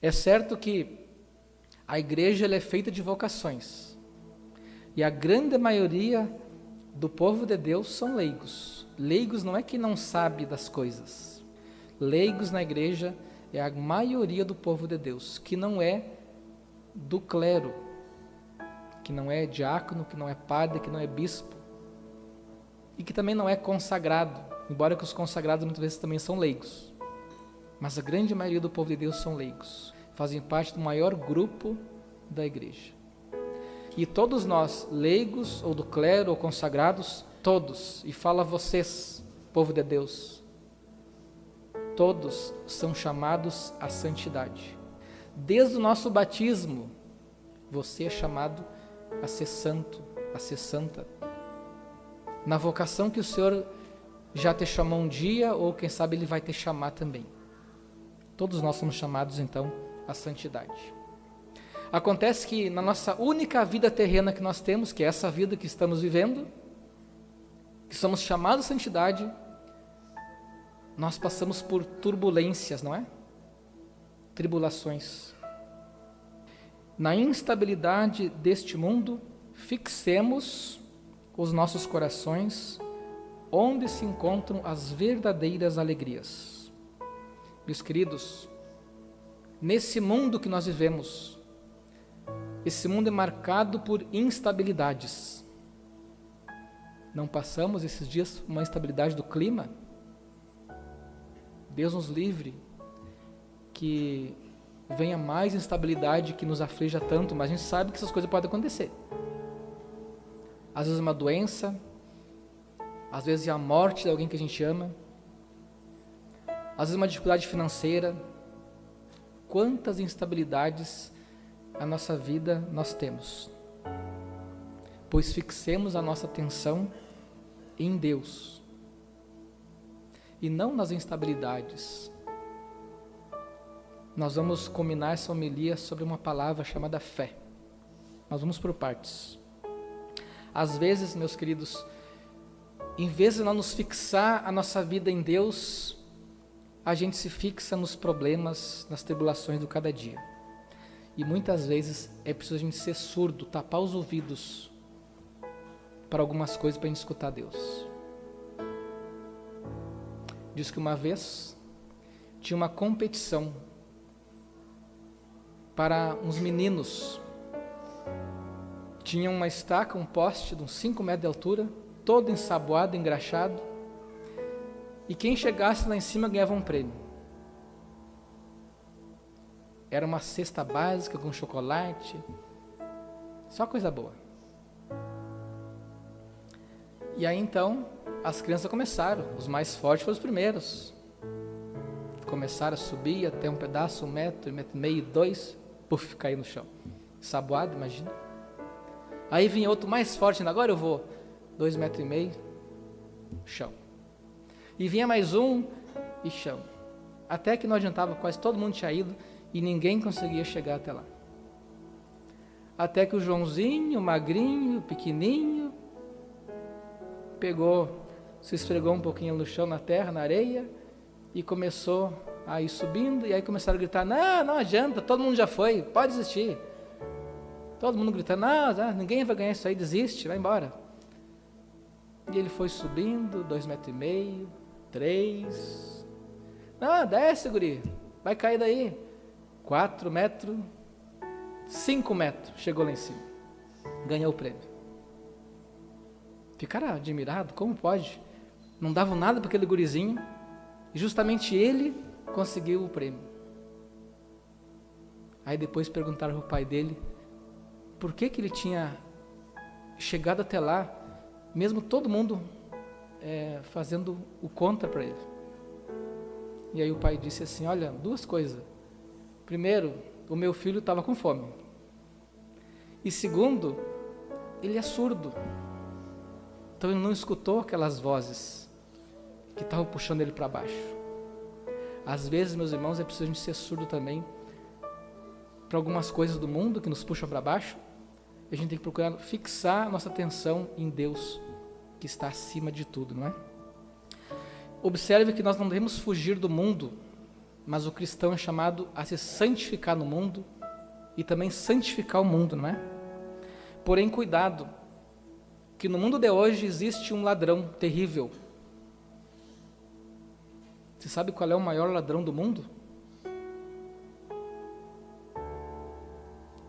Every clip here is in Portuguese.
É certo que a igreja ela é feita de vocações, e a grande maioria do povo de Deus são leigos. Leigos não é que não sabe das coisas. Leigos na igreja é a maioria do povo de Deus, que não é do clero, que não é diácono, que não é padre, que não é bispo, e que também não é consagrado, embora que os consagrados muitas vezes também são leigos. Mas a grande maioria do povo de Deus são leigos, fazem parte do maior grupo da igreja. E todos nós, leigos, ou do clero, ou consagrados, todos, e fala vocês, povo de Deus, todos são chamados à santidade. Desde o nosso batismo, você é chamado a ser santo, a ser santa. Na vocação que o Senhor já te chamou um dia, ou quem sabe Ele vai te chamar também. Todos nós somos chamados então à santidade. Acontece que na nossa única vida terrena que nós temos, que é essa vida que estamos vivendo, que somos chamados à santidade, nós passamos por turbulências, não é? Tribulações. Na instabilidade deste mundo, fixemos os nossos corações onde se encontram as verdadeiras alegrias. Meus queridos, nesse mundo que nós vivemos, esse mundo é marcado por instabilidades. Não passamos esses dias uma instabilidade do clima? Deus nos livre que venha mais instabilidade que nos aflija tanto, mas a gente sabe que essas coisas podem acontecer. Às vezes uma doença, às vezes a morte de alguém que a gente ama, às vezes uma dificuldade financeira. Quantas instabilidades a nossa vida nós temos, pois fixemos a nossa atenção em Deus e não nas instabilidades. Nós vamos combinar essa homilia sobre uma palavra chamada fé. Nós vamos por partes. Às vezes, meus queridos, em vez de nós nos fixar a nossa vida em Deus, a gente se fixa nos problemas, nas tribulações do cada dia. E muitas vezes é preciso a gente ser surdo, tapar os ouvidos para algumas coisas para a gente escutar Deus. Diz que uma vez tinha uma competição para uns meninos. Tinha uma estaca, um poste de uns 5 metros de altura, todo ensaboado, engraxado, e quem chegasse lá em cima ganhava um prêmio. Era uma cesta básica com chocolate, só coisa boa. E aí então, as crianças começaram, os mais fortes foram os primeiros. Começaram a subir até um pedaço, 1 metro, 1,5 metros, 2, puf, cair no chão. Saboado, imagina. Aí vinha outro mais forte, ainda agora eu vou, 2,5 metros, chão. E vinha mais um e chão. Até que não adiantava, quase todo mundo tinha ido e ninguém conseguia chegar até lá. Até que o Joãozinho, magrinho, pequenininho, pegou, se esfregou um pouquinho no chão, na terra, na areia, e começou a ir subindo, e aí começaram a gritar, não adianta, todo mundo já foi, pode desistir. Todo mundo gritando, não, ninguém vai ganhar isso aí, desiste, vai embora. E ele foi subindo, 2,5 metros, 3, não, desce, guri, vai cair daí. 4 metros, 5 metros, chegou lá em cima, ganhou o prêmio. Ficaram admirados, como pode? Não davam nada para aquele gurizinho, e justamente ele conseguiu o prêmio. Aí depois perguntaram para o pai dele, por que ele tinha chegado até lá, mesmo todo mundo fazendo o contra para ele. E aí o pai disse assim, olha, 2 coisas. Primeiro, o meu filho estava com fome. E segundo, ele é surdo. Então ele não escutou aquelas vozes que estavam puxando ele para baixo. Às vezes, meus irmãos, é preciso a gente ser surdo também para algumas coisas do mundo que nos puxam para baixo. A gente tem que procurar fixar a nossa atenção em Deus, que está acima de tudo, não é? Observe que nós não devemos fugir do mundo, mas o cristão é chamado a se santificar no mundo e também santificar o mundo, não é? Porém, cuidado, que no mundo de hoje existe um ladrão terrível. Você sabe qual é o maior ladrão do mundo?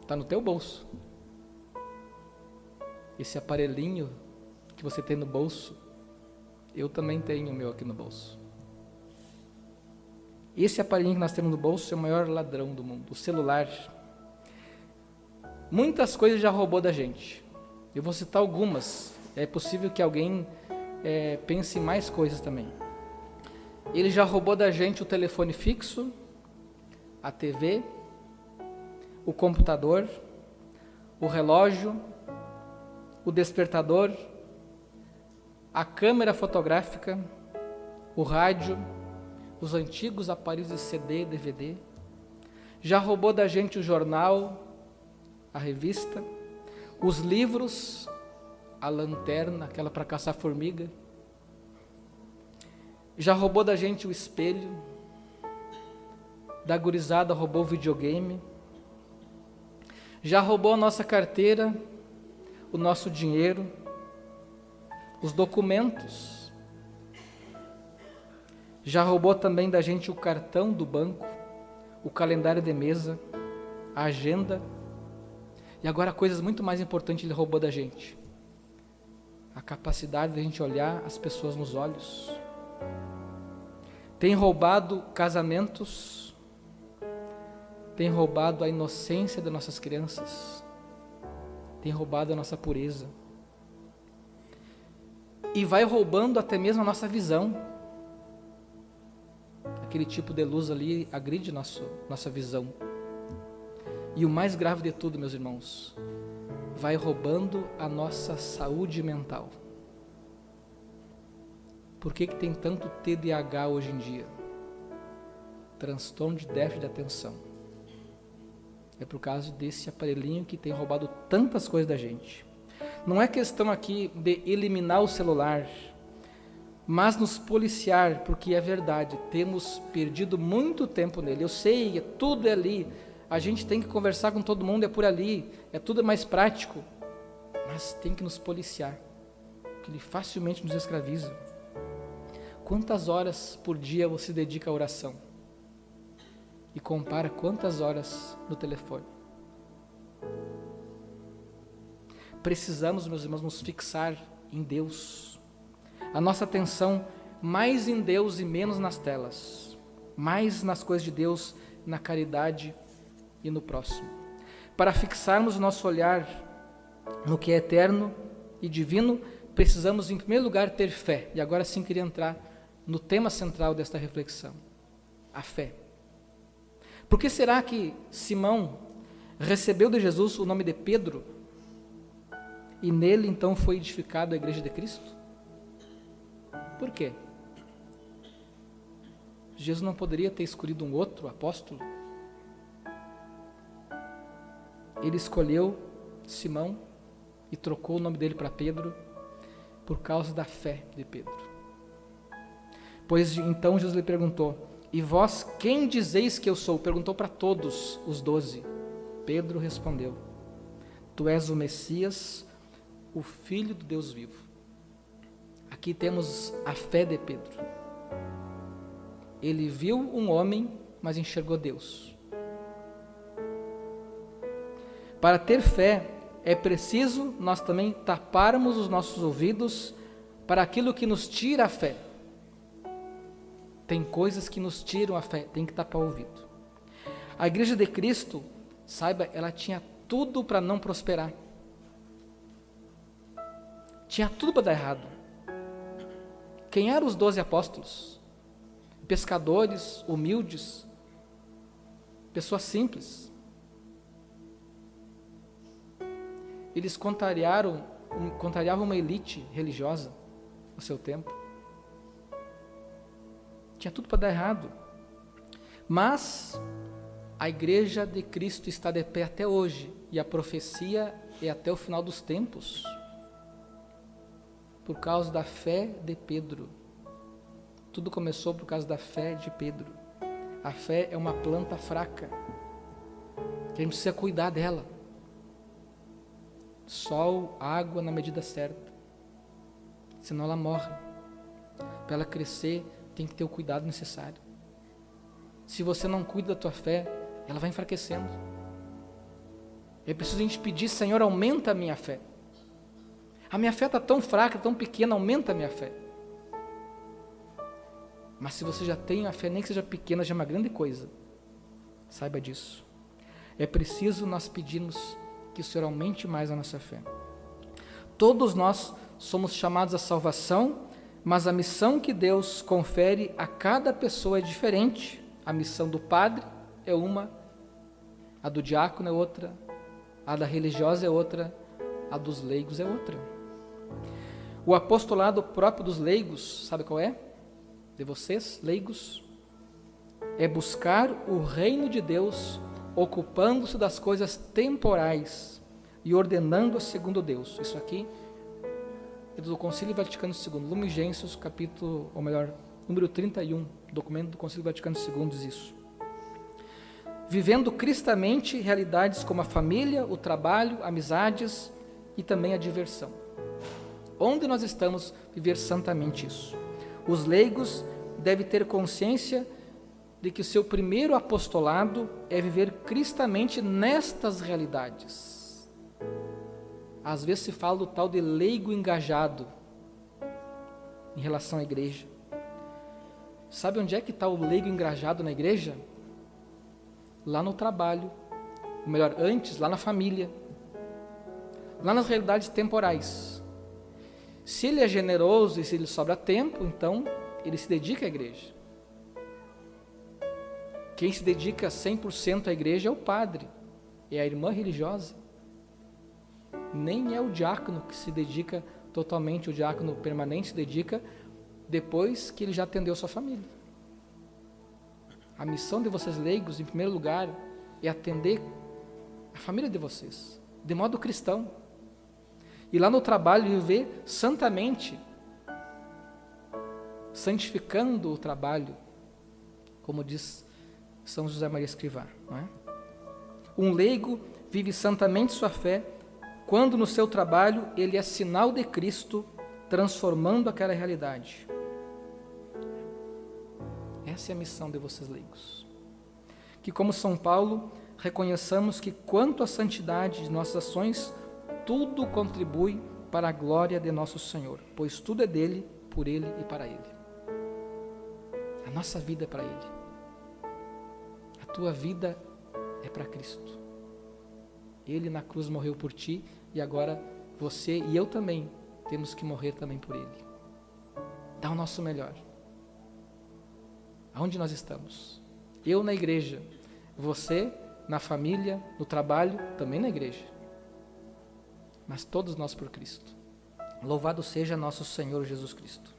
Está no teu bolso. Esse aparelhinho que você tem no bolso, eu também tenho o meu aqui no bolso. Esse aparelhinho que nós temos no bolso é o maior ladrão do mundo, o celular. Muitas coisas já roubou da gente. Eu vou citar algumas. É possível que alguém pense em mais coisas também. Ele já roubou da gente o telefone fixo, a TV, o computador, o relógio, o despertador, a câmera fotográfica, o rádio, os antigos aparelhos de CD, DVD. Já roubou da gente o jornal, a revista, os livros, a lanterna, aquela para caçar formiga. Já roubou da gente o espelho, da gurizada roubou o videogame. Já roubou a nossa carteira, o nosso dinheiro, os documentos. Já roubou também da gente o cartão do banco, o calendário de mesa, a agenda. E agora coisas muito mais importantes ele roubou da gente. A capacidade de a gente olhar as pessoas nos olhos. Tem roubado casamentos, tem roubado a inocência das nossas crianças, tem roubado a nossa pureza. E vai roubando até mesmo a nossa visão. Aquele tipo de luz ali agride nossa visão. E o mais grave de tudo, meus irmãos, vai roubando a nossa saúde mental. Por que tem tanto TDAH hoje em dia? Transtorno de déficit de atenção. É por causa desse aparelhinho que tem roubado tantas coisas da gente. Não é questão aqui de eliminar o celular, mas nos policiar, porque é verdade, temos perdido muito tempo nele. Eu sei, tudo é ali, a gente tem que conversar com todo mundo, é por ali, tudo mais prático, mas tem que nos policiar, porque ele facilmente nos escraviza. Quantas horas por dia você dedica à oração? E compara quantas horas no telefone? Precisamos, meus irmãos, nos fixar em Deus. A nossa atenção mais em Deus e menos nas telas. Mais nas coisas de Deus, na caridade e no próximo. Para fixarmos o nosso olhar no que é eterno e divino, precisamos, em primeiro lugar, ter fé. E agora sim queria entrar no tema central desta reflexão, a fé. Por que será que Simão recebeu de Jesus o nome de Pedro e nele então foi edificada a igreja de Cristo? Por quê? Jesus não poderia ter escolhido um outro apóstolo? Ele escolheu Simão e trocou o nome dele para Pedro por causa da fé de Pedro. Pois então Jesus lhe perguntou: e vós quem dizeis que eu sou? Perguntou para todos os 12. Pedro respondeu: tu és o Messias, o Filho do Deus vivo. Aqui temos a fé de Pedro. Ele viu um homem, mas enxergou Deus. Para ter fé, é preciso nós também taparmos os nossos ouvidos para aquilo que nos tira a fé. Tem coisas que nos tiram a fé, tem que tapar o ouvido. A igreja de Cristo, saiba, ela tinha tudo para não prosperar. Tinha tudo para dar errado. Quem eram os 12 apóstolos? Pescadores, humildes, pessoas simples. Eles contrariavam uma elite religiosa no seu tempo. Tinha tudo para dar errado. Mas a igreja de Cristo está de pé até hoje, e a profecia é até o final dos tempos, por causa da fé de Pedro. Tudo começou por causa da fé de Pedro. A fé é uma planta fraca, que a gente precisa cuidar dela. Sol, água na medida certa, senão ela morre. Para ela crescer, tem que ter o cuidado necessário. Se você não cuida da tua fé, ela vai enfraquecendo. É preciso a gente pedir: Senhor, aumenta a minha fé. A minha fé está tão fraca, tão pequena, aumenta a minha fé. Mas se você já tem a fé, nem que seja pequena, já é uma grande coisa. Saiba disso. É preciso nós pedirmos que o Senhor aumente mais a nossa fé. Todos nós somos chamados à salvação, mas a missão que Deus confere a cada pessoa é diferente. A missão do padre é uma, a do diácono é outra, a da religiosa é outra, a dos leigos é outra. O apostolado próprio dos leigos, sabe qual é? De vocês, leigos? É buscar o reino de Deus, ocupando-se das coisas temporais e ordenando-as segundo Deus. Isso aqui é do Concílio Vaticano II, Lumen Gentium, capítulo, ou melhor, número 31, documento do Concílio Vaticano II diz isso. Vivendo cristamente realidades como a família, o trabalho, amizades e também a diversão. Onde nós estamos, viver santamente isso. Os leigos devem ter consciência de que o seu primeiro apostolado é viver cristamente nestas realidades. Às vezes se fala do tal de leigo engajado em relação à igreja. Sabe onde é que está o leigo engajado na igreja? Lá no trabalho, ou melhor, antes, lá na família, lá nas realidades temporais. Se ele é generoso e se ele sobra tempo, então ele se dedica à igreja. Quem se dedica 100% à igreja é o padre, é a irmã religiosa. Nem é o diácono que se dedica totalmente, o diácono permanente se dedica depois que ele já atendeu sua família. A missão de vocês leigos, em primeiro lugar, é atender a família de vocês, de modo cristão. E lá no trabalho viver santamente, santificando o trabalho, como diz São José Maria Escrivá, não é? Um leigo vive santamente sua fé quando no seu trabalho ele é sinal de Cristo, transformando aquela realidade. Essa é a missão de vocês leigos. Que como São Paulo, reconheçamos que quanto à santidade de nossas ações, tudo contribui para a glória de nosso Senhor, pois tudo é dele, por ele e para ele. A nossa vida é para ele. A tua vida é para Cristo. Ele na cruz morreu por ti e agora você e eu também temos que morrer também por ele. Dá o nosso melhor. Aonde nós estamos? Eu na igreja, você na família, no trabalho, também na igreja. Mas todos nós por Cristo. Louvado seja nosso Senhor Jesus Cristo.